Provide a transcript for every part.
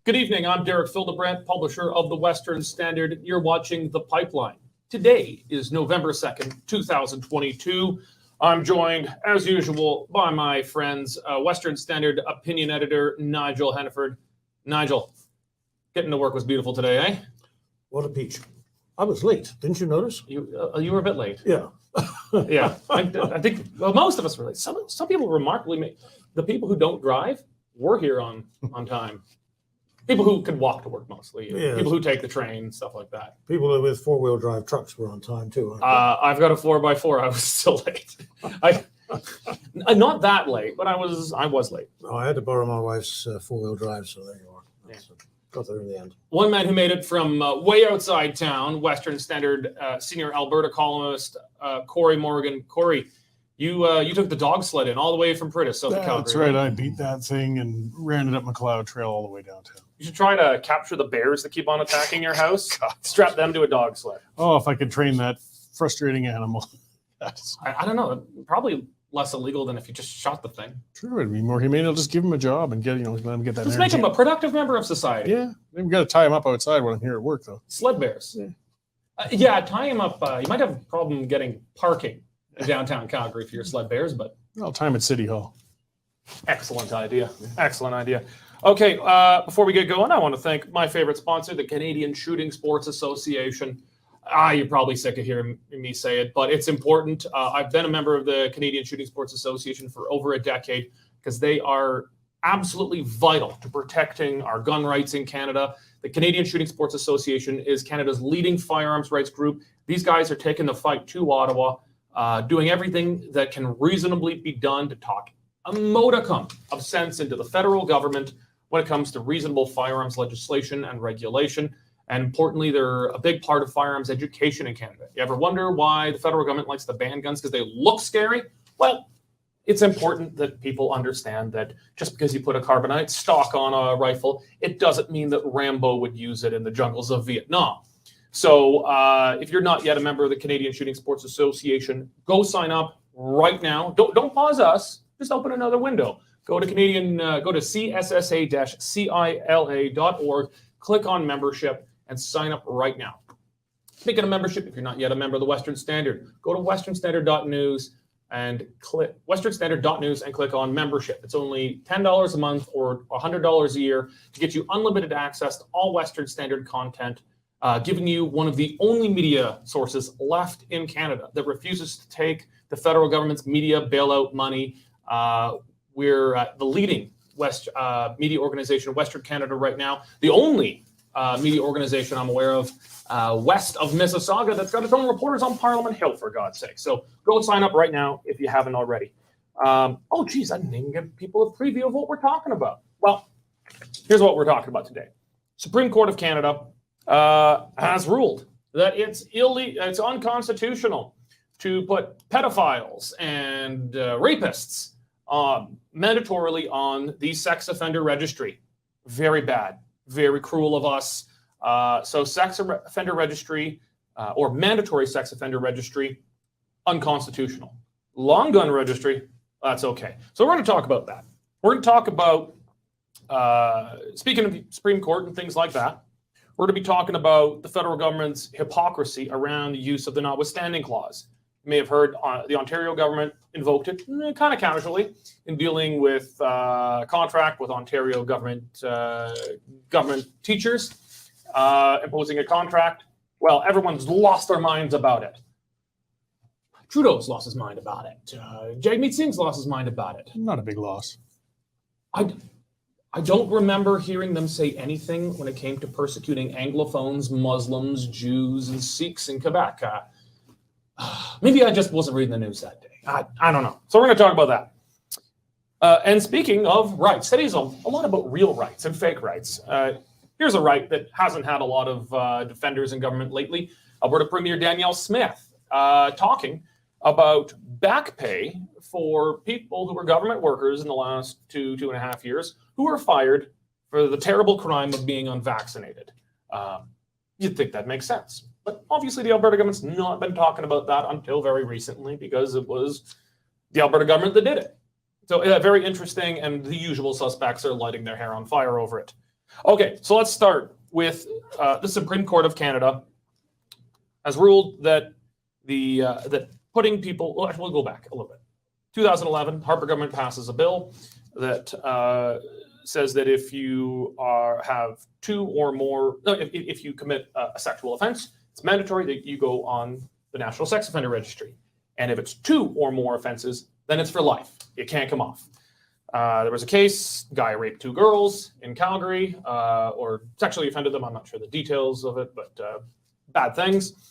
Good evening. I'm Derek Fildebrandt, publisher of the Western Standard. You're watching The Pipeline. Today is November 2nd, 2022. I'm joined, as usual, by my friends, Western Standard opinion editor, Nigel Hannaford. Nigel, getting to work was beautiful today, eh? What a peach. I was late. Didn't you notice? You were a bit late. Yeah. Yeah. I think, well, most of us were late. Some people remarkably, the people who don't drive were here on time. People who could walk to work mostly. Yes. People who take the train, stuff like that. People with four-wheel drive trucks were on time too. I've got a 4x4. I was still late. I'm not that late, but I was late. No, I had to borrow my wife's four-wheel drive, so there you are. Yeah. Got there in the end. One man who made it from way outside town, Western Standard senior Alberta columnist Cory Morgan. Cory, you took the dog sled in all the way from Prentice, south of Calgary. That's right. I beat that thing and ran it up McLeod Trail all the way downtown. You should try to capture the bears that keep on attacking your house. Strap them to a dog sled. Oh, if I could train that frustrating animal. I don't know. Probably less illegal than if you just shot the thing. True, it'd be more humane. I'll just give him a job and let him get that. Let's make him a productive member of society. Yeah, we've got to tie him up outside when I'm here at work, though. Sled bears. Yeah, tie him up. You might have a problem getting parking in downtown Calgary for your sled bears, but I'll tie him at City Hall. Excellent idea. Excellent idea. Okay, before we get going, I want to thank my favorite sponsor, the Canadian Shooting Sports Association. You're probably sick of hearing me say it, but it's important. I've been a member of the Canadian Shooting Sports Association for over a decade because they are absolutely vital to protecting our gun rights in Canada. The Canadian Shooting Sports Association is Canada's leading firearms rights group. These guys are taking the fight to Ottawa, doing everything that can reasonably be done to talk a modicum of sense into the federal government when it comes to reasonable firearms legislation and regulation. And importantly, they're a big part of firearms education in Canada. You ever wonder why the federal government likes to ban guns? Because they look scary? Well, it's important that people understand that just because you put a carbonite stock on a rifle, it doesn't mean that Rambo would use it in the jungles of Vietnam. So if you're not yet a member of the Canadian Shooting Sports Association, go sign up right now. Don't pause us. Just open another window. Go to CSSA-CILA.org, click on membership, and sign up right now. Speaking of membership, if you're not yet a member of the Western Standard, go to westernstandard.news and click on membership. It's only $10 a month or $100 a year to get you unlimited access to all Western Standard content, giving you one of the only media sources left in Canada that refuses to take the federal government's media bailout money. We're the leading media organization in Western Canada right now. The only media organization I'm aware of west of Mississauga that's got its own reporters on Parliament Hill, for God's sake. So go sign up right now if you haven't already. Oh, geez, I didn't even give people a preview of what we're talking about. Well, here's what we're talking about today. Supreme Court of Canada has ruled that it's unconstitutional to put pedophiles and rapists mandatorily on the sex offender registry. Very bad, very cruel of us. So sex offender registry or mandatory sex offender registry, unconstitutional. Long gun registry, that's okay. So we're going to talk about that. We're going to talk about, speaking of the Supreme Court and things like that, we're going to be talking about the federal government's hypocrisy around the use of the Notwithstanding Clause. You may have heard the Ontario government invoked it kind of casually in dealing with contract with Ontario government teachers, imposing a contract. Well, everyone's lost their minds about it. Trudeau's lost his mind about it. Jagmeet Singh's lost his mind about it. Not a big loss. I don't remember hearing them say anything when it came to persecuting Anglophones, Muslims, Jews, and Sikhs in Quebec. Maybe I just wasn't reading the news that day. I don't know. So we're going to talk about that. And speaking of rights, today's a lot about real rights and fake rights. Here's a right that hasn't had a lot of defenders in government lately. Alberta Premier Danielle Smith talking about back pay for people who were government workers in the last two and a half years who were fired for the terrible crime of being unvaccinated. You'd think that makes sense. But obviously the Alberta government's not been talking about that until very recently because it was the Alberta government that did it. So very interesting, and the usual suspects are lighting their hair on fire over it. Okay, so let's start with the Supreme Court of Canada has ruled that that putting people. Well, actually, we'll go back a little bit. 2011, Harper government passes a bill that says that if you have two or more, no, if you commit a sexual offense, it's mandatory that you go on the National Sex Offender Registry. And if it's two or more offenses, then it's for life. It can't come off. There was a case, guy raped two girls in Calgary, or sexually offended them. I'm not sure the details of it, but bad things.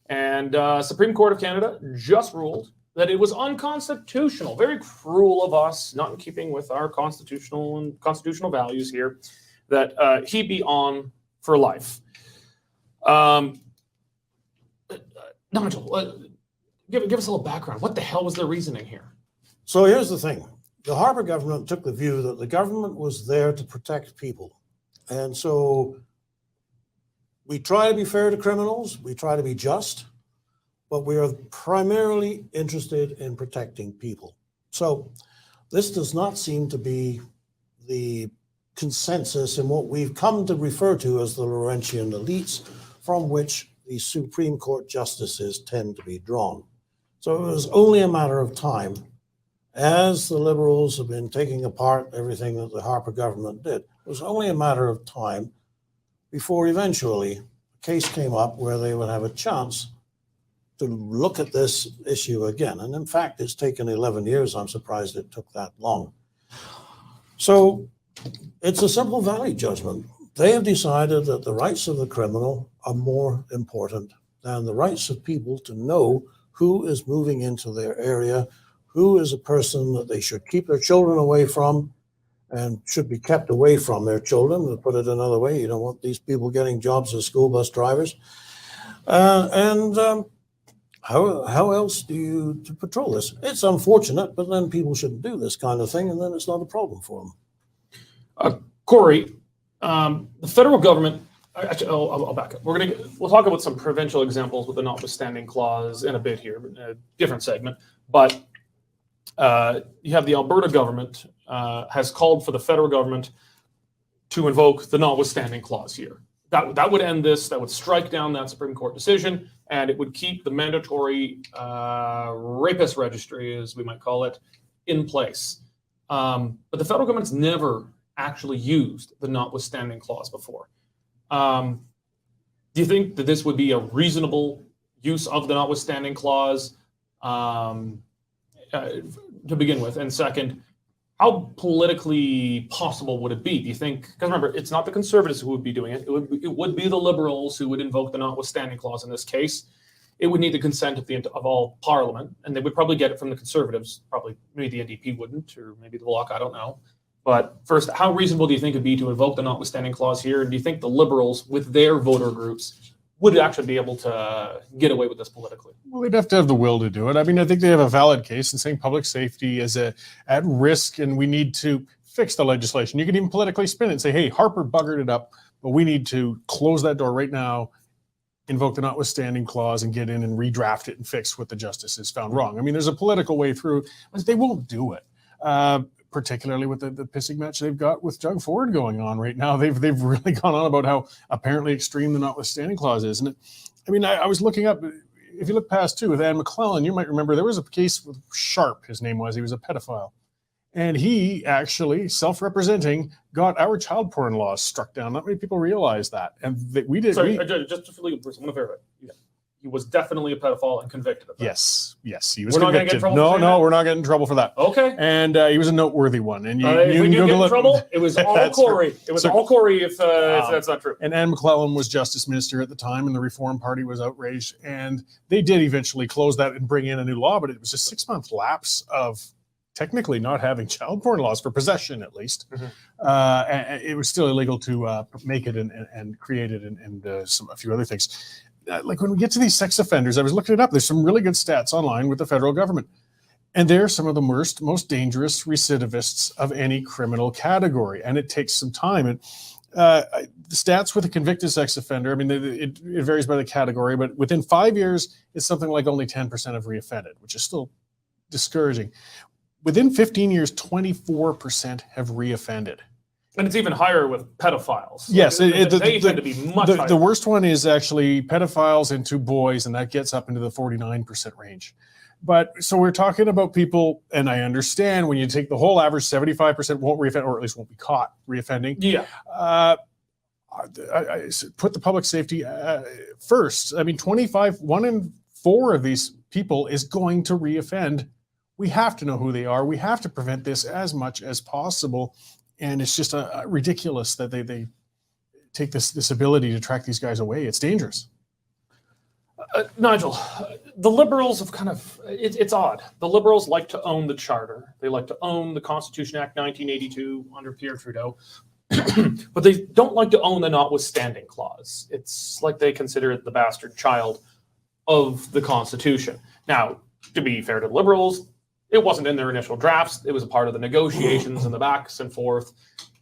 And Supreme Court of Canada just ruled that it was unconstitutional, very cruel of us, not in keeping with our constitutional values here, that he be on for life. Nigel, give us a little background. What the hell was the reasoning here? So here's the thing. The Harper government took the view that the government was there to protect people. And so we try to be fair to criminals, we try to be just, but we are primarily interested in protecting people. So this does not seem to be the consensus in what we've come to refer to as the Laurentian elites, from which the Supreme Court justices tend to be drawn. So it was only a matter of time, as the Liberals have been taking apart everything that the Harper government did. It was only a matter of time before eventually a case came up where they would have a chance to look at this issue again. And in fact, it's taken 11 years. I'm surprised it took that long. So it's a simple value judgment. They have decided that the rights of the criminal are more important than the rights of people to know who is moving into their area, who is a person that they should keep their children away from and should be kept away from their children. To put it another way, you don't want these people getting jobs as school bus drivers. How else do you to patrol this? It's unfortunate, but then people shouldn't do this kind of thing, and then it's not a problem for them. Corey, the federal government. Actually, I'll back up. We'll talk about some provincial examples with the Notwithstanding Clause in a bit here, a different segment. But you have the Alberta government has called for the federal government to invoke the Notwithstanding Clause here. That would end this. That would strike down that Supreme Court decision, and it would keep the mandatory rapist registry, as we might call it, in place. But the federal government's never actually used the Notwithstanding Clause before. Do you think that this would be a reasonable use of the Notwithstanding Clause to begin with? And second, how politically possible would it be? Do you think, because remember, it's not the Conservatives who would be doing it. It would be the Liberals who would invoke the Notwithstanding Clause in this case. It would need the consent of all Parliament, and they would probably get it from the Conservatives. Probably, maybe the NDP wouldn't, or maybe the Bloc, I don't know. But first, how reasonable do you think it'd be to invoke the Notwithstanding Clause here? And do you think the Liberals, with their voter groups, would actually be able to get away with this politically? Well, they'd have to have the will to do it. I mean, I think they have a valid case in saying public safety is at risk and we need to fix the legislation. You can even politically spin it and say, hey, Harper buggered it up, but we need to close that door right now, invoke the Notwithstanding Clause and get in and redraft it and fix what the justices found wrong. I mean, there's a political way through, but they won't do it. Particularly with the pissing match they've got with Doug Ford going on right now. They've really gone on about how apparently extreme the Notwithstanding Clause is. And I mean, I was looking up, if you look past too, with Anne McClellan, you might remember there was a case with Sharp, his name was, he was a pedophile. And he actually, self-representing, got our child porn laws struck down. Not many people realize that. And we did. Sorry, just for legal purposes, I want to verify. Yeah. He was definitely a pedophile and convicted of that. Yes, he was we're convicted. Not gonna get in trouble for No, we're not getting in trouble for that. Okay. And he was a noteworthy one. And if we do get in trouble, it was all Corey. It was all Corey if that's not true. And Anne McClellan was Justice Minister at the time, and the Reform Party was outraged. And they did eventually close that and bring in a new law, but it was a 6-month lapse of technically not having child porn laws for possession, at least. Mm-hmm. And it was still illegal to make it and create it and a few other things. Like when we get to these sex offenders, I was looking it up. There's some really good stats online with the federal government. And they're some of the most dangerous recidivists of any criminal category. And it takes some time. And the stats with a convicted sex offender, I mean, it varies by the category, but within 5 years, it's something like only 10% have reoffended, which is still discouraging. Within 15 years, 24% have reoffended. And it's even higher with pedophiles. Yes, they tend to be much higher. The worst one is actually pedophiles and 2 boys, and that gets up into the 49% range. But so we're talking about people, and I understand when you take the whole average, 75% won't reoffend, or at least won't be caught reoffending. Yeah. I put the public safety first. I mean, 1 in 4 of these people is going to reoffend. We have to know who they are. We have to prevent this as much as possible. And it's just ridiculous that they take this ability to track these guys away. It's dangerous. Nigel, the Liberals have kind of, it's odd. The Liberals like to own the Charter. They like to own the Constitution Act 1982 under Pierre Trudeau. But they don't like to own the Notwithstanding Clause. It's like they consider it the bastard child of the Constitution. Now, to be fair to the Liberals, it wasn't in their initial drafts. It was a part of the negotiations and the backs and forth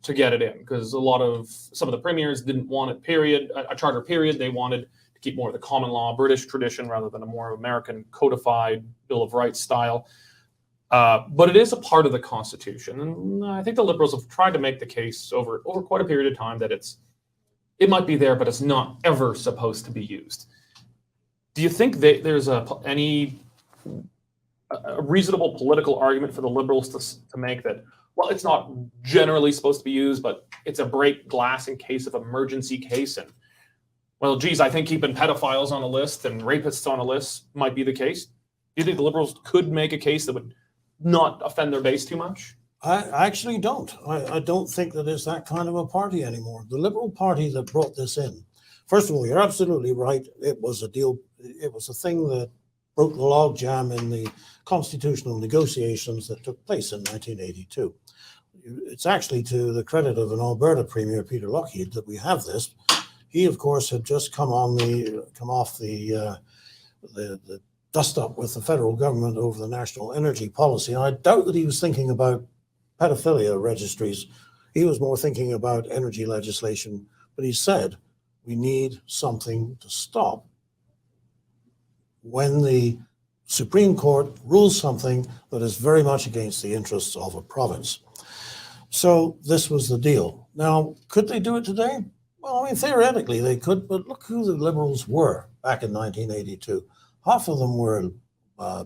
to get it in, because some of the premiers didn't want it, period, a charter period. They wanted to keep more of the common law British tradition rather than a more American codified Bill of Rights style. But it is a part of the Constitution. And I think the Liberals have tried to make the case over quite a period of time that it might be there, but it's not ever supposed to be used. Do you think there's any reasonable political argument for the Liberals to make that, well, it's not generally supposed to be used, but it's a break glass in case of emergency case? And, well, geez, I think keeping pedophiles on a list and rapists on a list might be the case. Do you think the Liberals could make a case that would not offend their base too much? I actually don't. I don't think that it's that kind of a party anymore. The Liberal Party that brought this in, first of all, you're absolutely right. It was a deal. It was a thing that broke the logjam in the constitutional negotiations that took place in 1982. It's actually to the credit of an Alberta Premier, Peter Lougheed, that we have this. He, of course, had just come off the dust up with the federal government over the national energy policy. And I doubt that he was thinking about pedophilia registries. He was more thinking about energy legislation. But he said, we need something to stop when the Supreme Court rules something that is very much against the interests of a province. So this was the deal. Now, could they do it today? Well, I mean, theoretically they could, but look who the Liberals were back in 1982. Half of them were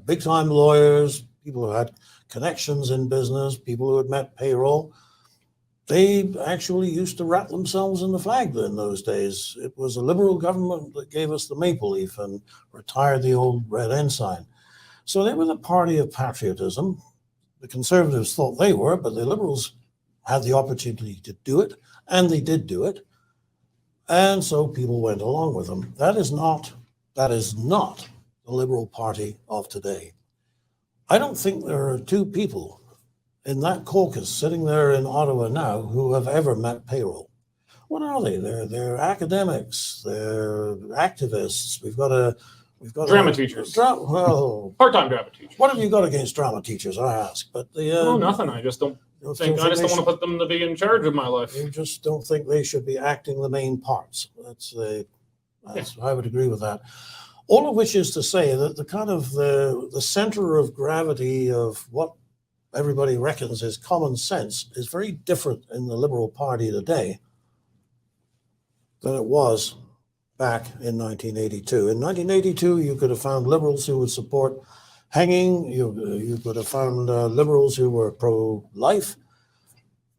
big-time lawyers, people who had connections in business, people who had met payroll. They actually used to wrap themselves in the flag in those days. It was a Liberal government that gave us the maple leaf and retired the old red ensign. So they were the party of patriotism. The Conservatives thought they were, but the Liberals had the opportunity to do it, and they did do it. And so people went along with them. That is not the Liberal Party of today. I don't think there are 2 people in that caucus sitting there in Ottawa now who have ever met payroll. What are they? They're academics. They're activists. We've got drama teachers. Part-time drama teachers. What have you got against drama teachers? I ask. But nothing. I just don't think. I just don't want to put them to be in charge of my life. You just don't think they should be acting the main parts. I would agree with that. All of which is to say that the kind of the center of gravity of what everybody reckons is common sense is very different in the Liberal Party today than it was back in 1982. In 1982, you could have found Liberals who would support hanging. You could have found Liberals who were pro-life.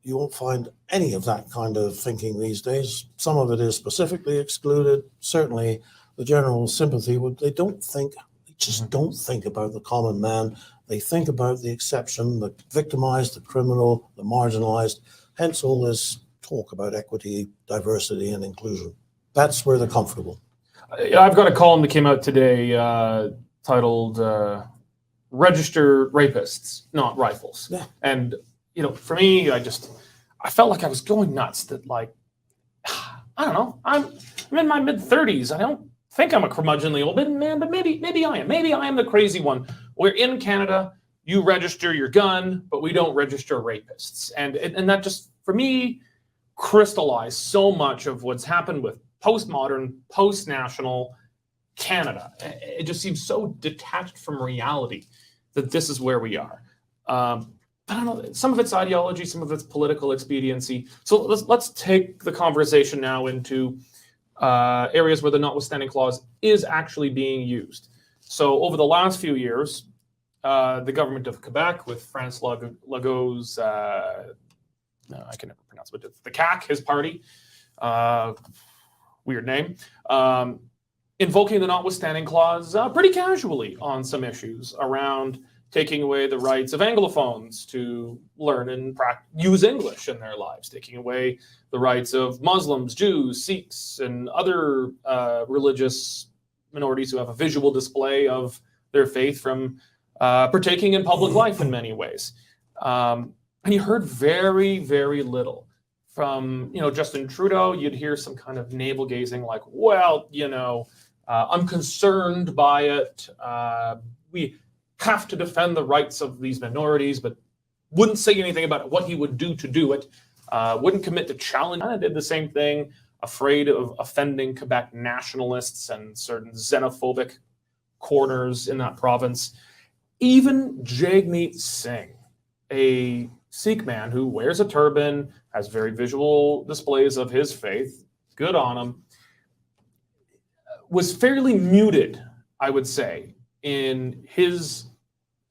You won't find any of that kind of thinking these days. Some of it is specifically excluded. Certainly, the general sympathy they just don't think about the common man. They think about the exception, the victimized, the criminal, the marginalized. Hence all this talk about equity, diversity, and inclusion. That's where they're comfortable. I've got a column that came out today titled Register Rapists, Not Rifles. Yeah. And, for me, I felt like I was going nuts that, like, I don't know, I'm in my mid-30s. I don't think I'm a curmudgeonly old man, but maybe I am. Maybe I am the crazy one. We're in Canada, you register your gun, but we don't register rapists. And that just, for me, crystallized so much of what's happened with postmodern, post-national Canada. It just seems so detached from reality that this is where we are. I don't know, some of it's ideology, some of it's political expediency. So let's take the conversation now into areas where the Notwithstanding Clause is actually being used. So over the last few years, the government of Quebec with François Legault's, no, I can never pronounce it, but the CAQ, his party, weird name, invoking the Notwithstanding Clause pretty casually on some issues around taking away the rights of Anglophones to learn and use English in their lives, taking away the rights of Muslims, Jews, Sikhs, and other religious minorities who have a visual display of their faith from partaking in public life in many ways. And you heard very, very little from, Justin Trudeau. You'd hear some kind of navel gazing like, well, I'm concerned by it. We have to defend the rights of these minorities, but wouldn't say anything about what he would do to do it. Wouldn't commit to challenge. Kind of did the same thing, afraid of offending Quebec nationalists and certain xenophobic corners in that province. Even Jagmeet Singh, a Sikh man who wears a turban, has very visual displays of his faith, good on him, was fairly muted, I would say, in his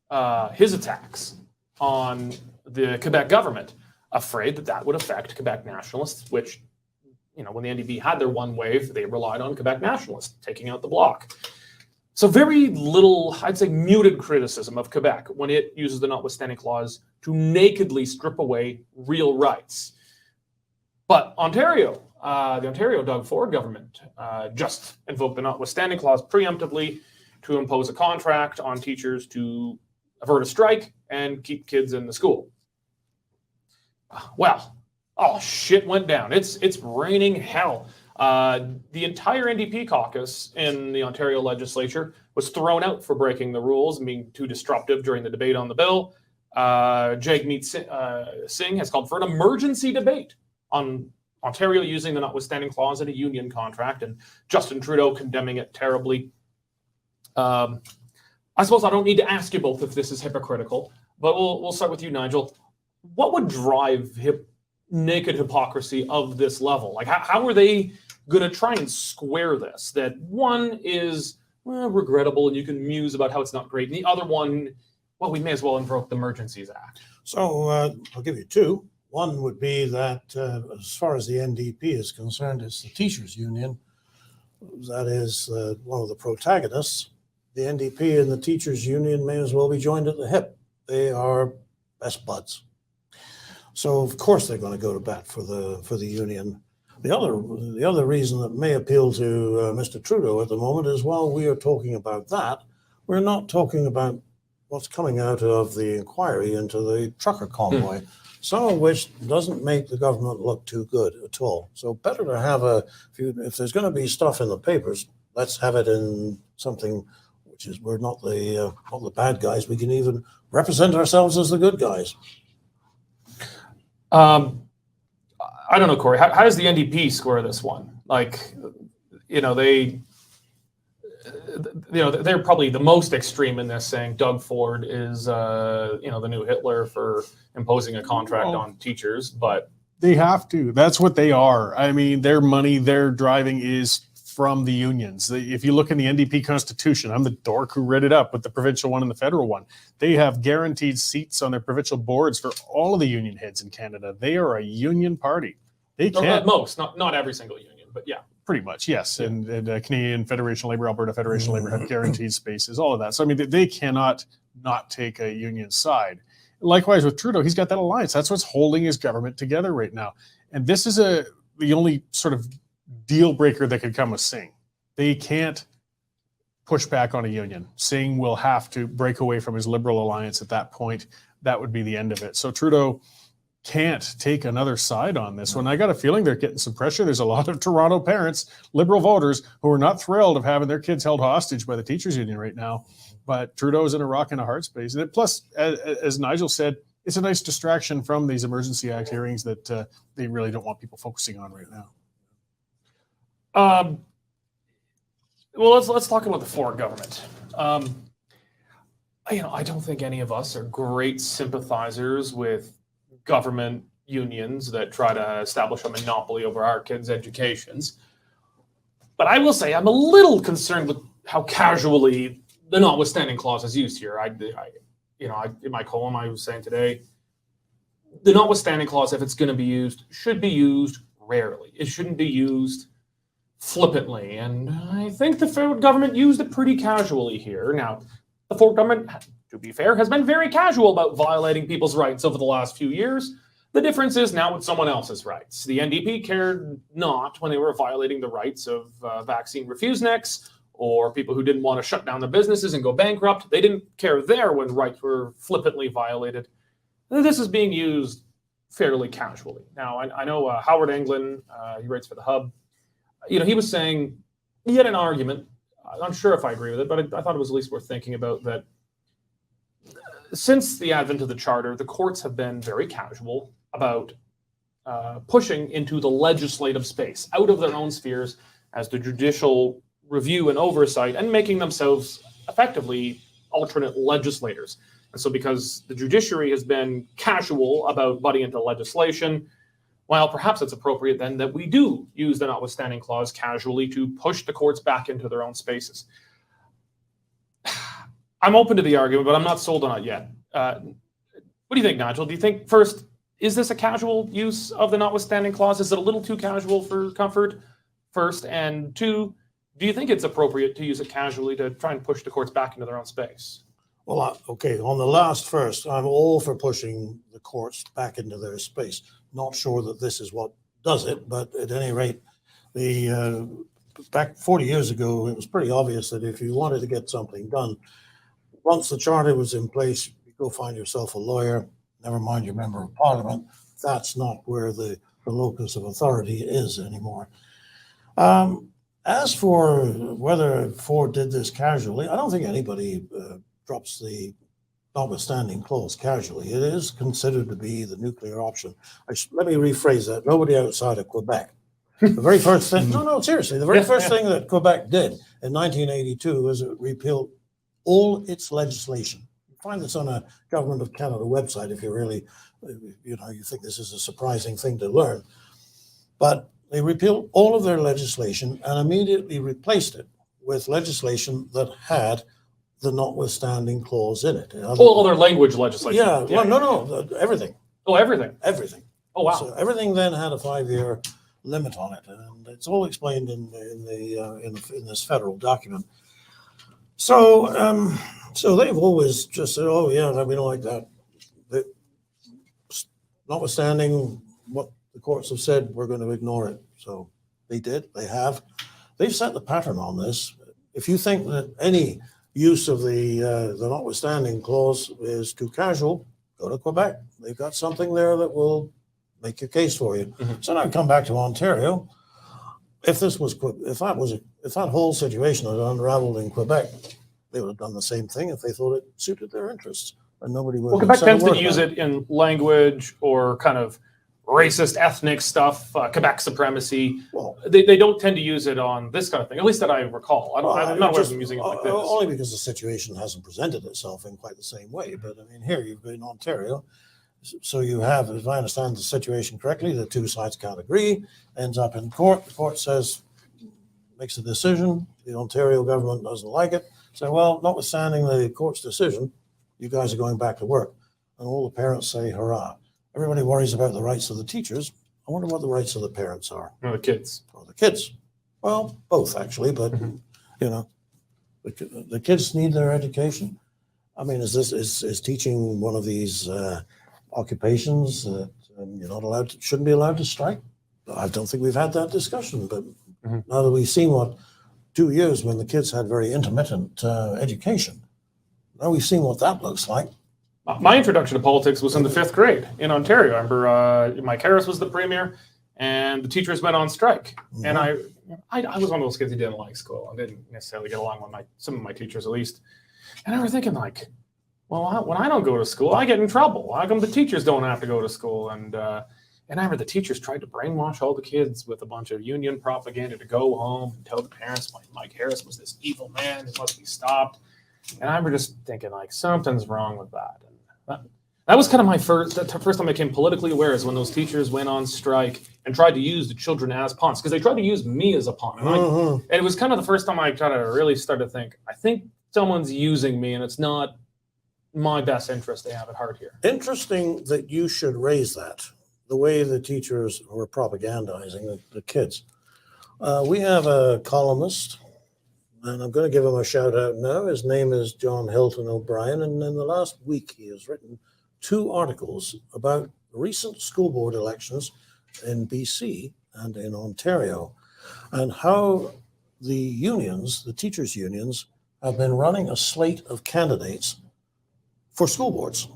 attacks on the Quebec government, afraid that would affect Quebec nationalists, which, when the NDP had their one wave, they relied on Quebec nationalists taking out the bloc. So very little, I'd say, muted criticism of Quebec when it uses the Notwithstanding Clause to nakedly strip away real rights. But Ontario, the Ontario Doug Ford government just invoked the Notwithstanding Clause preemptively to impose a contract on teachers to avert a strike and keep kids in the school. Well, shit went down. It's raining hell. The entire NDP caucus in the Ontario legislature was thrown out for breaking the rules and being too disruptive during the debate on the bill. Jagmeet Singh has called for an emergency debate on Ontario using the Notwithstanding Clause in a union contract, and Justin Trudeau condemning it terribly. I suppose I don't need to ask you both if this is hypocritical, but we'll start with you, Nigel. What would drive naked hypocrisy of this level? Like, how are they going to try and square this? That one is regrettable and you can muse about how it's not great, and the other one, well, we may as well invoke the Emergencies Act. So I'll give you two. One would be that as far as the NDP is concerned, it's the teachers' union. That is one of the protagonists. The NDP and the teachers' union may as well be joined at the hip. They are best buds. So of course they're going to go to bat for the union. The other reason that may appeal to Mr. Trudeau at the moment is, while we are talking about that, we're not talking about what's coming out of the inquiry into the trucker convoy, some of which doesn't make the government look too good at all. So better to have if there's going to be stuff in the papers, let's have it in something which is, we're not the bad guys. We can even represent ourselves as the good guys. I don't know, Corey. How does the NDP square this one? Like, they're probably the most extreme in this, saying Doug Ford is, the new Hitler for imposing a contract on teachers. But they have to. That's what they are. I mean, their money, their driving is from the unions. If you look in the NDP constitution, I'm the dork who read it up with the provincial one and the federal one. They have guaranteed seats on their provincial boards for all of the union heads in Canada. They are a union party. They can't. Most, not every single union, but yeah. Pretty much, yes. And Canadian Federation of Labour, Alberta Federation of Labour have guaranteed spaces, all of that. So, I mean, they cannot not take a union side. Likewise with Trudeau, he's got that alliance. That's what's holding his government together right now. And this is the only sort of deal breaker that could come with Singh. They can't push back on a union. Singh will have to break away from his Liberal alliance at that point. That would be the end of it. So Trudeau can't take another side on this one. I got a feeling they're getting some pressure. There's a lot of Toronto parents, Liberal voters, who are not thrilled of having their kids held hostage by the teachers union right now. But Trudeau's in a rock and a hard space. And plus, as Nigel said, it's a nice distraction from these Emergency Act hearings that they really don't want people focusing on right now. Well, let's talk about the Ford government. I don't think any of us are great sympathizers with government unions that try to establish a monopoly over our kids' educations. But I will say I'm a little concerned with how casually the notwithstanding clause is used here. In my column, I was saying today, the notwithstanding clause, if it's going to be used, should be used rarely. It shouldn't be used flippantly. And I think the federal government used it pretty casually here. Now, the federal government, to be fair, has been very casual about violating people's rights over the last few years. The difference is now with someone else's rights. The NDP cared not when they were violating the rights of vaccine refusenecks or people who didn't want to shut down their businesses and go bankrupt. They didn't care there when rights were flippantly violated. This is being used fairly casually. Now, I know Howard Anglin, he writes for The Hub, he was saying, he had an argument, I'm not sure if I agree with it, but I thought it was at least worth thinking about, that since the advent of the Charter, the courts have been very casual about pushing into the legislative space, out of their own spheres, as the judicial review and oversight, and making themselves effectively alternate legislators. And so because the judiciary has been casual about butting into legislation, while perhaps it's appropriate then that we do use the notwithstanding clause casually to push the courts back into their own spaces. I'm open to the argument, but I'm not sold on it yet. What do you think, Nigel? Do you think, first, is this a casual use of the notwithstanding clause? Is it a little too casual for comfort, first? And two, do you think it's appropriate to use it casually to try and push the courts back into their own space? Well, okay, on the last first, I'm all for pushing the courts back into their space. Not sure that this is what does it, but at any rate, back 40 years ago, it was pretty obvious that if you wanted to get something done, once the charter was in place, you go find yourself a lawyer, never mind your member of parliament. That's not where the locus of authority is anymore. As for whether Ford did this casually, I don't think anybody drops the notwithstanding clause casually. It is considered to be the nuclear option. Let me rephrase that. Nobody outside of Quebec. The very first thing, no, seriously, the very first thing that Quebec did in 1982 was it repealed all its legislation. You find this on a Government of Canada website if you really, you think this is a surprising thing to learn. But they repealed all of their legislation and immediately replaced it with legislation that had the notwithstanding clause in it. All other language legislation. Yeah, well, no, everything. Oh, everything. Everything. Oh, wow. So everything then had a 5-year limit on it, and it's all explained in this federal document. So, so they've always just said, "Oh yeah, we don't like that." Notwithstanding what the courts have said, we're going to ignore it. So they did. They have. They've set the pattern on this. If you think that any use of the notwithstanding clause is too casual, go to Quebec. They've got something there that will make your case for you. Mm-hmm. So now I come back to Ontario. If that whole situation had unraveled in Quebec, they would have done the same thing if they thought it suited their interests, and nobody would. Well, Quebec tends to use it in language or kind of racist ethnic stuff, Quebec supremacy. Well, they don't tend to use it on this kind of thing, at least that I recall. I'm not aware of them using it like this. Only because the situation hasn't presented itself in quite the same way. But I mean, here you've been in Ontario, so you have, if I understand the situation correctly, the two sides can't agree, ends up in court. The court makes a decision. The Ontario government doesn't like it. So, well, notwithstanding the court's decision, you guys are going back to work. And all the parents say, hurrah. Everybody worries about the rights of the teachers. I wonder what the rights of the parents are. Or the kids. Or the kids. Well, both actually, but the kids need their education. I mean, is teaching one of these occupations that you're not allowed to, shouldn't be allowed to strike? I don't think we've had that discussion, but now that we've seen 2 years when the kids had very intermittent education, now we've seen what that looks like. My introduction to politics was in the 5th grade in Ontario. I remember Mike Harris was the premier, and the teachers went on strike. Mm-hmm. And I was one of those kids who didn't like school. I didn't necessarily get along with some of my teachers, at least. And I was thinking, like, well, when I don't go to school, I get in trouble. How come the teachers don't have to go to school? And I remember the teachers tried to brainwash all the kids with a bunch of union propaganda to go home and tell the parents Mike Harris was this evil man who must be stopped. And I remember just thinking, like, something's wrong with that. And that was kind of the first time I became politically aware is when those teachers went on strike and tried to use the children as pawns, because they tried to use me as a pawn. And, and it was kind of the first time I kind of really started to think, I think someone's using me and it's not my best interest they have at heart here. Interesting that you should raise that, the way the teachers were propagandizing the kids. We have a columnist, and I'm going to give him a shout out now. His name is John Hilton O'Brien, and in the last week he has written 2 articles about recent school board elections in BC and in Ontario, and how the unions, the teachers' unions, have been running a slate of candidates for school boards.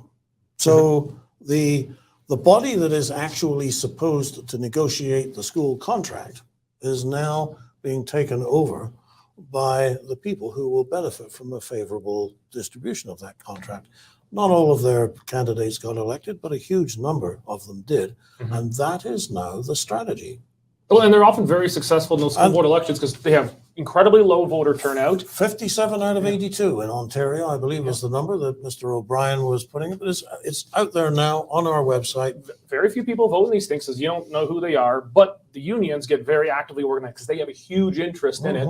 So the body that is actually supposed to negotiate the school contract is now being taken over by the people who will benefit from a favorable distribution of that contract. Not all of their candidates got elected, but a huge number of them did. And that is now the strategy. Well, and they're often very successful in those school board elections because they have incredibly low voter turnout. 57 out of 82 in Ontario, I believe, is the number that Mr. O'Brien was putting. But it's out there now on our website. Very few people vote in these things because you don't know who they are, but the unions get very actively organized because they have a huge interest in it.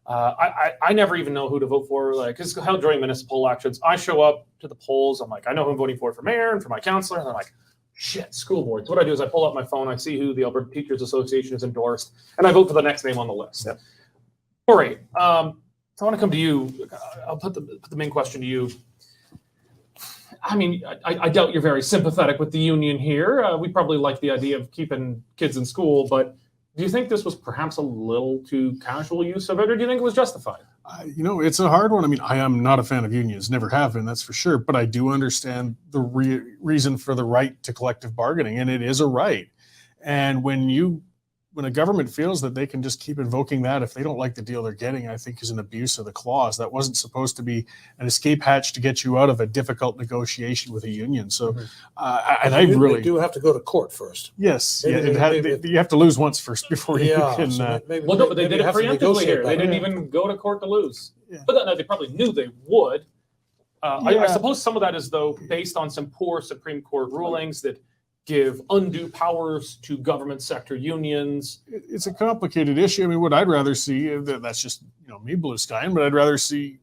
I never even know who to vote for, like, because during municipal elections, I show up to the polls. I'm like, I know who I'm voting for mayor and for my councillor. And I'm like, shit, school boards. What I do is I pull up my phone, I see who the Alberta Teachers Association has endorsed, and I vote for the next name on the list. Yep. All right. So I want to come to you. I'll put the main question to you. I mean, I doubt you're very sympathetic with the union here. We probably like the idea of keeping kids in school, but do you think this was perhaps a little too casual use of it, or do you think it was justified? It's a hard one. I mean, I am not a fan of unions, never have been, that's for sure. But I do understand the reason for the right to collective bargaining, and it is a right. And when a government feels that they can just keep invoking that if they don't like the deal they're getting, I think is an abuse of the clause. That wasn't supposed to be an escape hatch to get you out of a difficult negotiation with a union. So, You do have to go to court first. Yes, you have to lose once first before you can. But they did it preemptively here. They didn't even go to court to lose. Yeah. But they probably knew they would. I suppose some of that is, though, based on some poor Supreme Court rulings that give undue powers to government sector unions. It's a complicated issue. I mean, what I'd rather see, that's just me blue skying, but I'd rather see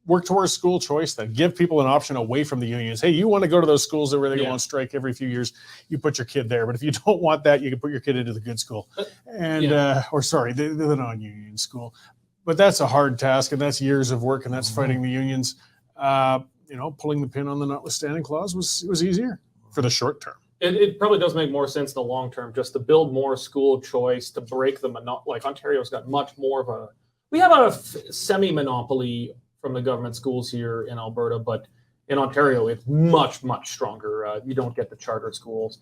work towards school choice that give people an option away from the unions. Hey, you want to go to those schools where they go on strike every few years, you put your kid there. But if you don't want that, you can put your kid into the good school, and the non-union school. But that's a hard task, and that's years of work, and that's fighting the unions. Pulling the pin on the notwithstanding clause was easier for the short term. It probably does make more sense in the long term, just to build more school choice, to break the monopoly. Like Ontario's got much more of we have a semi-monopoly from the government schools here in Alberta, but in Ontario, it's much, much stronger. You don't get the charter schools.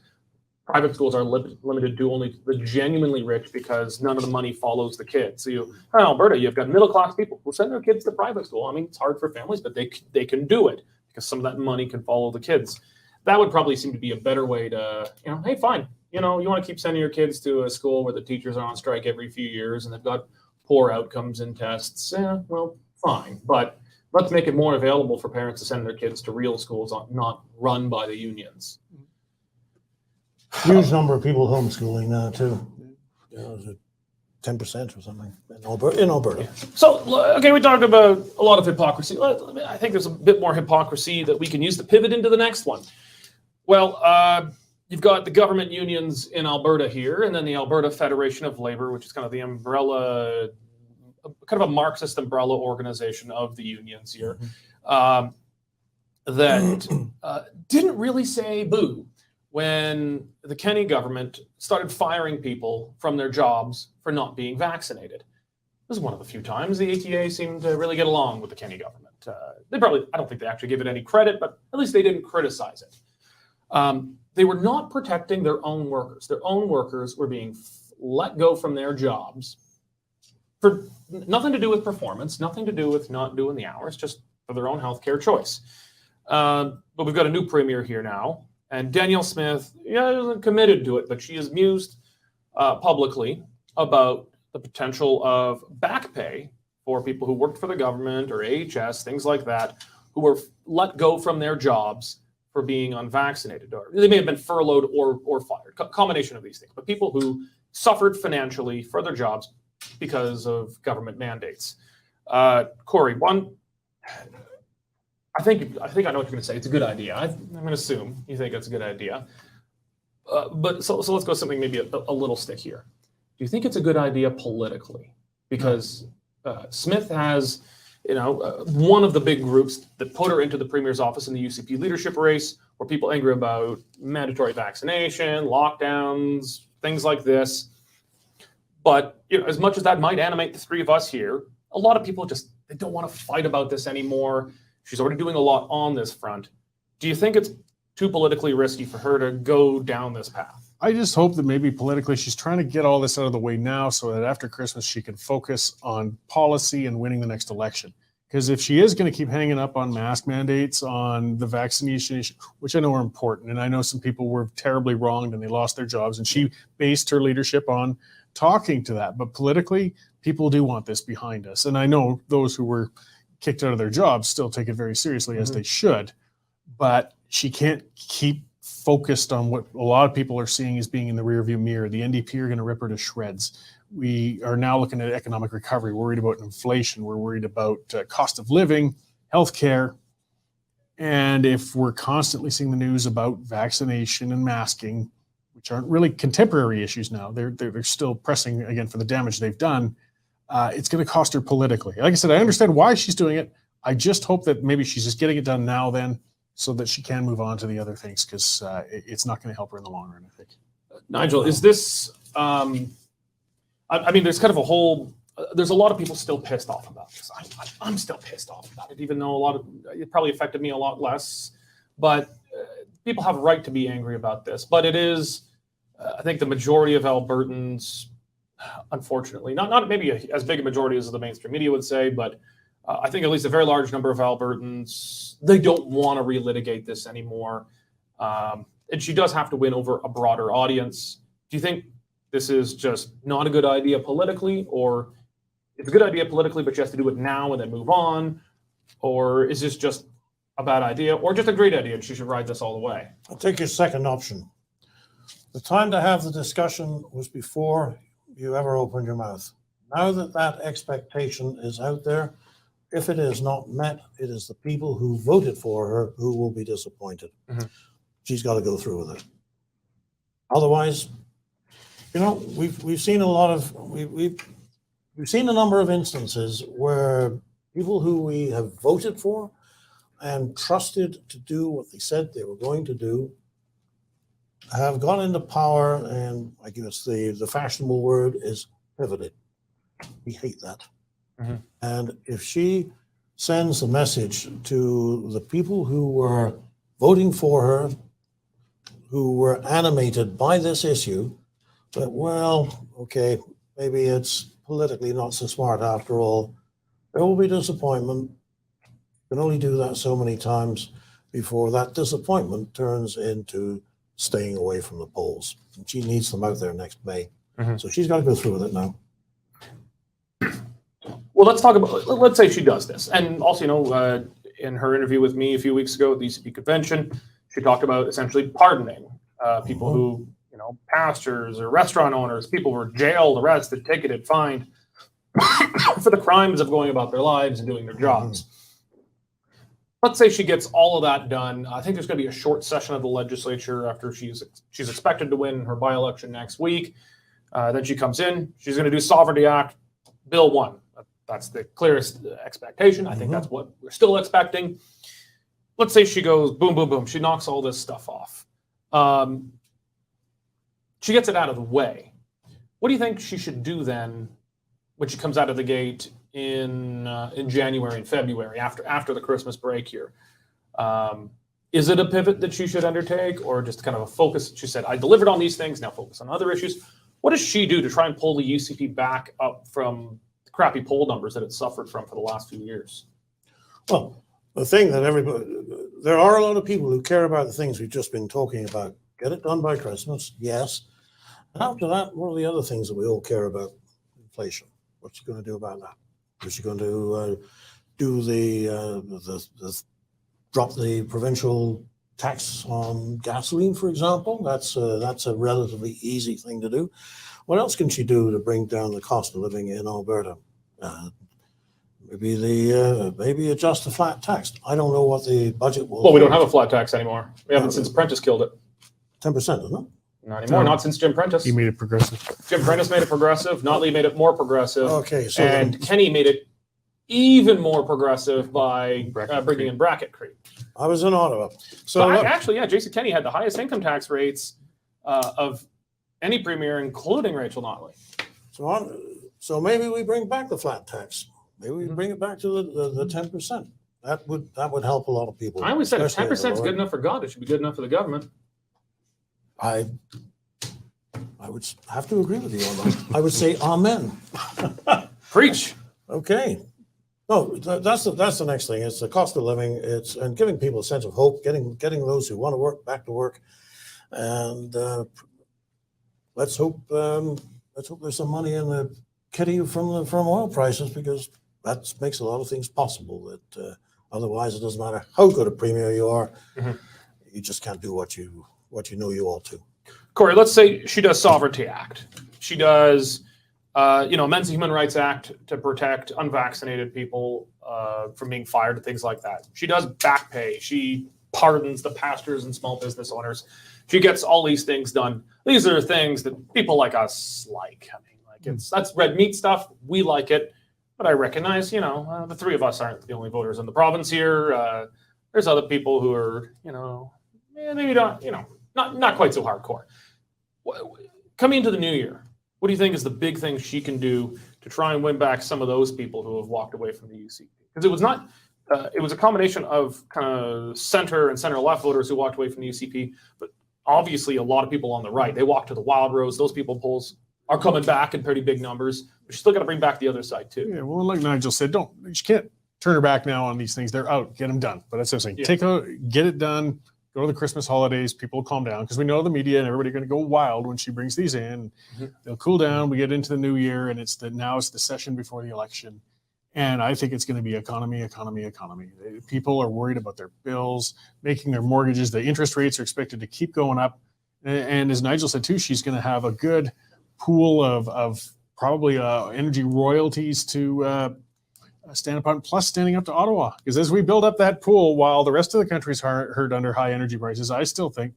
Private schools are limited to only the genuinely rich because none of the money follows the kids. So in Alberta, you've got middle-class people who send their kids to private school. I mean, it's hard for families, but they can do it because some of that money can follow the kids. That would probably seem to be a better way to, hey, fine. You want to keep sending your kids to a school where the teachers are on strike every few years and they've got poor outcomes in tests. Well, fine. But let's make it more available for parents to send their kids to real schools, not run by the unions. Huge number of people homeschooling now, too. 10% or something in Alberta. Yeah. So, we talked about a lot of hypocrisy. I think there's a bit more hypocrisy that we can use to pivot into the next one. Well, you've got the government unions in Alberta here, and then the Alberta Federation of Labor, which is kind of the umbrella, kind of a Marxist umbrella organization of the unions here, that didn't really say boo when the Kenney government started firing people from their jobs for not being vaccinated. This is one of the few times the ATA seemed to really get along with the Kenney government. I don't think they actually give it any credit, but at least they didn't criticize it. They were not protecting their own workers. Their own workers were being let go from their jobs for nothing to do with performance, nothing to do with not doing the hours, just for their own healthcare choice. But we've got a new premier here now, and Danielle Smith, isn't committed to it, but she has mused publicly about the potential of back pay for people who worked for the government or AHS, things like that, who were let go from their jobs for being unvaccinated, or they may have been furloughed or fired, combination of these things, but people who suffered financially for their jobs because of government mandates. Cory, one, I think I know what you're going to say. It's a good idea. I'm going to assume you think it's a good idea. But so let's go something maybe a little stickier. Do you think it's a good idea politically? Because Smith has, one of the big groups that put her into the premier's office in the UCP leadership race, were people angry about mandatory vaccination, lockdowns, things like this. But as much as that might animate the three of us here, a lot of people they don't want to fight about this anymore. She's already doing a lot on this front. Do you think it's too politically risky for her to go down this path? I just hope that maybe politically she's trying to get all this out of the way now so that after Christmas she can focus on policy and winning the next election. Because if she is going to keep hanging up on mask mandates, on the vaccination issue, which I know are important, and I know some people were terribly wronged and they lost their jobs, and she based her leadership on talking to that. But politically, people do want this behind us. And I know those who were kicked out of their jobs still take it very seriously, as they should. But she can't keep focused on what a lot of people are seeing as being in the rearview mirror. The NDP are going to rip her to shreds. We are now looking at economic recovery. We're worried about inflation. We're worried about cost of living, healthcare. And if we're constantly seeing the news about vaccination and masking, which aren't really contemporary issues now, they're still pressing again for the damage they've done, it's going to cost her politically. Like I said, I understand why she's doing it. I just hope that maybe she's just getting it done now then, so that she can move on to the other things, because it's not going to help her in the long run, I think. Nigel, is this, I mean, there's kind of a whole, there's a lot of people still pissed off about this. I'm still pissed off about it, even though it probably affected me a lot less. But people have a right to be angry about this. But it is, I think the majority of Albertans, unfortunately, not maybe as big a majority as the mainstream media would say, but I think at least a very large number of Albertans, they don't want to relitigate this anymore. And she does have to win over a broader audience. Do you think this is just not a good idea politically, or it's a good idea politically, but she has to do it now and then move on? Or is this just a bad idea, or just a great idea and she should ride this all the way? I'll take your second option. The time to have the discussion was before you ever opened your mouth. Now that expectation is out there, if it is not met, it is the people who voted for her who will be disappointed. Mm-hmm. She's got to go through with it. Otherwise, we've seen a lot of we've seen a number of instances where people who we have voted for and trusted to do what they said they were going to do have gone into power, and I guess the fashionable word is pivoted. We hate that. Mm-hmm. And if she sends a message to the people who were voting for her, who were animated by this issue, that, well, okay, maybe it's politically not so smart after all, there will be disappointment. You can only do that so many times before that disappointment turns into staying away from the polls. And she needs them out there next May. Mm-hmm. So she's got to go through with it now. Well, let's say she does this. And also, in her interview with me a few weeks ago at the UCP convention, she talked about essentially pardoning people who, pastors or restaurant owners, people who were jailed, arrested, ticketed, fined for the crimes of going about their lives and doing their jobs. Let's say she gets all of that done. I think there's going to be a short session of the legislature after she's expected to win her by-election next week. Then she comes in. She's going to do Sovereignty Act, Bill 1. That's the clearest expectation. I think that's what we're still expecting. Let's say she goes boom, boom, boom. She knocks all this stuff off. She gets it out of the way. What do you think she should do then when she comes out of the gate in January and February after the Christmas break here? Is it a pivot that she should undertake, or just kind of a focus? She said, I delivered on these things, now focus on other issues. What does she do to try and pull the UCP back up from the crappy poll numbers that it suffered from for the last few years? Well, the thing that there are a lot of people who care about the things we've just been talking about. Get it done by Christmas, yes. And after that, what are the other things that we all care about? Inflation. What's she going to do about that? Is she going to do the drop the provincial tax on gasoline, for example? That's a relatively easy thing to do. What else can she do to bring down the cost of living in Alberta? Maybe adjust the flat tax. I don't know what the budget will. Well, we don't have a flat tax anymore. We haven't since Prentice killed it. 10%, isn't it? Not anymore. No. Not since Jim Prentice. He made it progressive. Jim Prentice made it progressive. Notley made it more progressive. Okay, so And Kenny made it even more progressive by bringing in bracket creep. I was in Ottawa. So actually, yeah, Jason Kenney had the highest income tax rates of any premier, including Rachel Notley. So maybe we bring back the flat tax. Maybe we bring it back to the 10%. That would help a lot of people. I always said if 10% is especially good enough for God, it should be good enough for the government. I would have to agree with you on that. I would say amen. Preach. Okay. No, that's the next thing. It's the cost of living. And giving people a sense of hope, getting those who want to work back to work, and let's hope there's some money in the kitty from oil prices, because that makes a lot of things possible. That otherwise, it doesn't matter how good a premier you are, you just can't do what you know you ought to. Corey, let's say she does Sovereignty Act. She does, amends the Human Rights Act to protect unvaccinated people from being fired and things like that. She does Backpay. She pardons the pastors and small business owners. She gets all these things done. These are things that people like us like. I mean, that's red meat stuff. We like it, but I recognize, the three of us aren't the only voters in the province here. There's other people who are, maybe not quite so hardcore. Coming into the new year, what do you think is the big thing she can do to try and win back some of those people who have walked away from the UCP? Because it was not, it was a combination of kind of center and center left voters who walked away from the UCP, but obviously a lot of people on the right. They walked to the Wild Rose. Those people polls are coming back in pretty big numbers, but she's still got to bring back the other side too. Yeah, well, like Nigel said, you can't turn her back now on these things. They're out, get them done. But that's what I'm saying. Get it done. Go to the Christmas holidays, people will calm down, because we know the media and everybody are going to go wild when she brings these in. They'll cool down. We get into the new year, and now it's the session before the election. And I think it's going to be economy. People are worried about their bills, making their mortgages. The interest rates are expected to keep going up. And as Nigel said too, she's going to have a good pool of probably energy royalties to stand upon, plus standing up to Ottawa. Because as we build up that pool, while the rest of the country's hurt under high energy prices, I still think,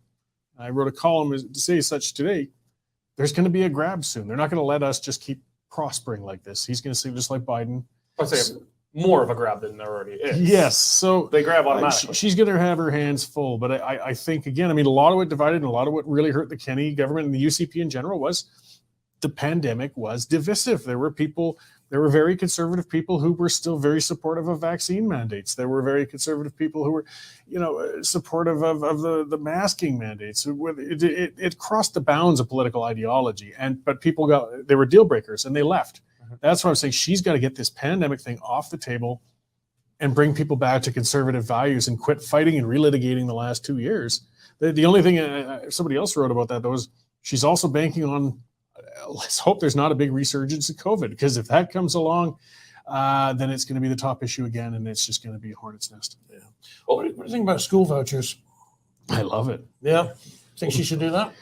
I wrote a column to say such today, there's going to be a grab soon. They're not going to let us just keep prospering like this. He's going to say, just like Biden. I'd say more of a grab than there already is. Yes. So they grab automatically. She's going to have her hands full. But I think, again, a lot of what divided and a lot of what really hurt the Kenney government and the UCP in general was the pandemic was divisive. There were very conservative people who were still very supportive of vaccine mandates. There were very conservative people who were, supportive of the masking mandates. It crossed the bounds of political ideology, but people they were deal breakers and they left. That's why I'm saying she's got to get this pandemic thing off the table and bring people back to conservative values and quit fighting and relitigating the last 2 years. The only thing somebody else wrote about that, though, is she's also banking on, let's hope there's not a big resurgence of COVID, because if that comes along, then it's going to be the top issue again, and it's just going to be a hornet's nest. Yeah. Well, what do you think about school vouchers? I love it. Yeah. Think she should do that?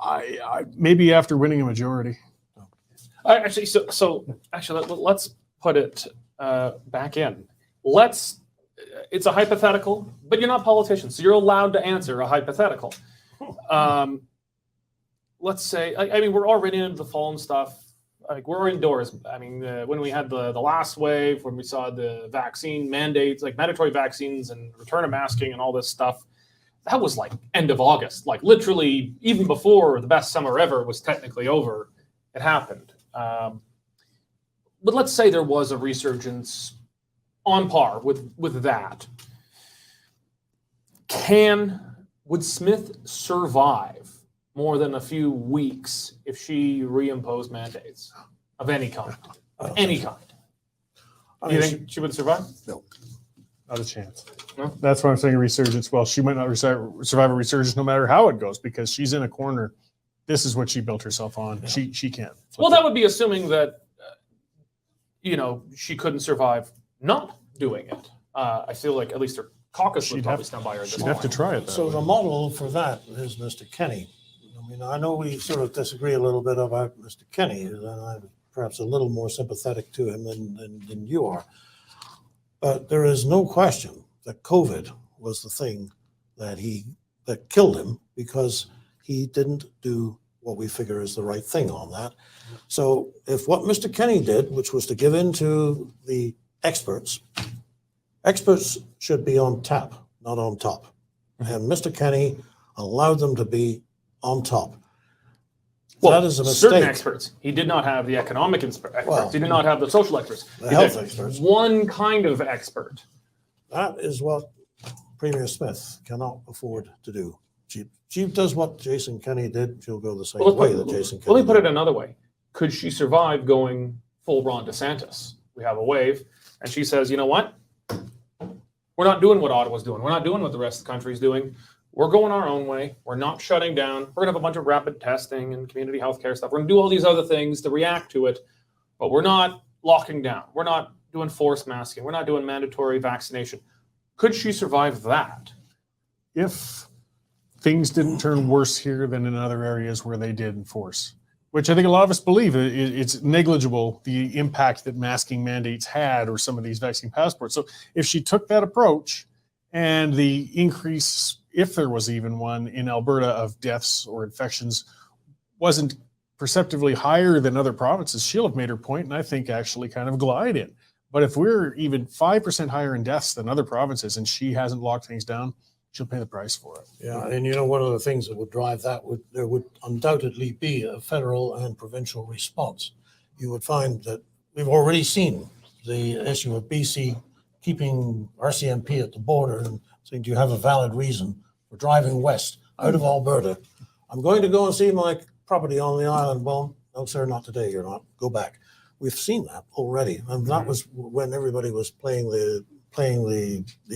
I maybe after winning a majority. Actually, let's put it back in. It's a hypothetical, but you're not politicians, so you're allowed to answer a hypothetical. Let's say, we're already into the fall and stuff. Like, we're indoors. When we had the last wave, when we saw the vaccine mandates, like mandatory vaccines and return of masking and all this stuff, that was like end of August. Like literally, even before the best summer ever was technically over, it happened. But let's say there was a resurgence on par with that. Would Smith survive more than a few weeks if she reimposed mandates of any kind? Any kind. Do you think she would survive? No. Not a chance. No? That's why I'm saying resurgence. Well, she might not survive a resurgence no matter how it goes, because she's in a corner. This is what she built herself on. Yeah. She can't. Well, that would be assuming that she couldn't survive not doing it. I feel like at least her caucus would probably stand by her. She'd have to try it. So the model for that is Mr. Kenny. I mean, I know we sort of disagree a little bit about Mr. Kenny, and I'm perhaps a little more sympathetic to him than you are. But there is no question that COVID was the thing that killed him, because he didn't do what we figure is the right thing on that. So if what Mr. Kenny did, which was to give in to the experts should be on tap, not on top. And Mr. Kenny allowed them to be on top. Well, that is a mistake. Certain experts. He did not have the economic experts. Well, he did not have the social experts. The health experts. One kind of expert. That is what Premier Smith cannot afford to do. She does what Jason Kenney did. She'll go the same way that Jason Kenney did. Let me put it another way. Could she survive going full Ron DeSantis? We have a wave, and she says, you know what? We're not doing what Ottawa's doing. We're not doing what the rest of the country is doing. We're going our own way. We're not shutting down. We're going to have a bunch of rapid testing and community healthcare stuff. We're going to do all these other things to react to it, but we're not locking down. We're not doing forced masking. We're not doing mandatory vaccination. Could she survive that? If things didn't turn worse here than in other areas where they did enforce, which I think a lot of us believe it's negligible, the impact that masking mandates had, or some of these vaccine passports. So if she took that approach, and the increase, if there was even one, in Alberta of deaths or infections wasn't perceptively higher than other provinces, she'll have made her point, and I think actually kind of glide in. But if we're even 5% higher in deaths than other provinces and she hasn't locked things down, she'll pay the price for it. Yeah, and one of the things that would drive that there would undoubtedly be a federal and provincial response. You would find that we've already seen the issue of BC keeping RCMP at the border and saying, do you have a valid reason for driving west out of Alberta? I'm going to go and see my property on the island. Well, no, sir, not today. You're not. Go back. We've seen that already, and that was when everybody was playing the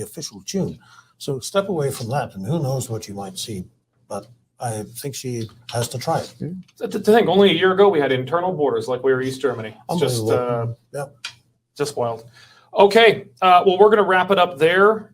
official tune. So step away from that, and who knows what you might see. But I think she has to try it. To think, only a year ago we had internal borders like we were East Germany. It's just wild. Okay, well, we're going to wrap it up there.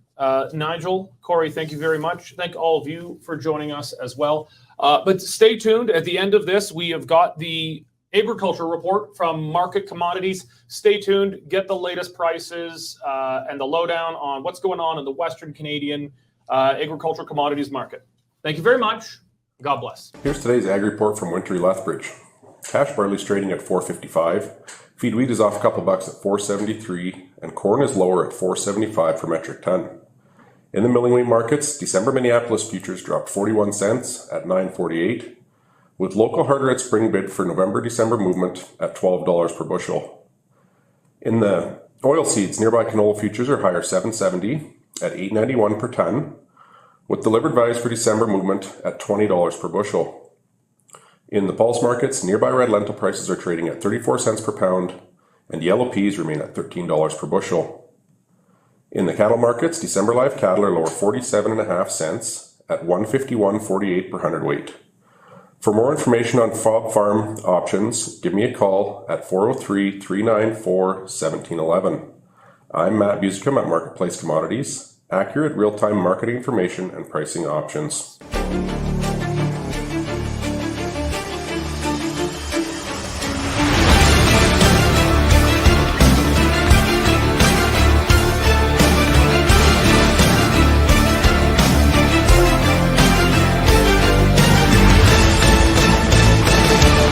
Nigel, Cory, thank you very much. Thank all of you for joining us as well. But stay tuned. At the end of this, we have got the agriculture report from Market Commodities. Stay tuned. Get the latest prices and the lowdown on what's going on in the Western Canadian agricultural commodities market. Thank you very much. God bless. Here's today's ag report from Wintry Lethbridge. Cash barley is trading at $4.55. Feed wheat is off a couple bucks at $4.73, and corn is lower at $4.75 per metric ton. In the milling wheat markets, December Minneapolis futures dropped 41 cents at $9.48, with local hard red spring bid for November-December movement at $12 per bushel. In the oilseeds, nearby canola futures are higher $7.70 at $8.91 per ton, with delivered values for December movement at $20 per bushel. In the pulse markets, nearby red lentil prices are trading at 34 cents per pound, and yellow peas remain at $13 per bushel. In the cattle markets, December live cattle are lower 47.5 cents at $151.48 per hundredweight. For more information on farm options, give me a call at 403-394-1711. I'm Matt Busicum at Marketplace Commodities, accurate real-time marketing information and pricing options.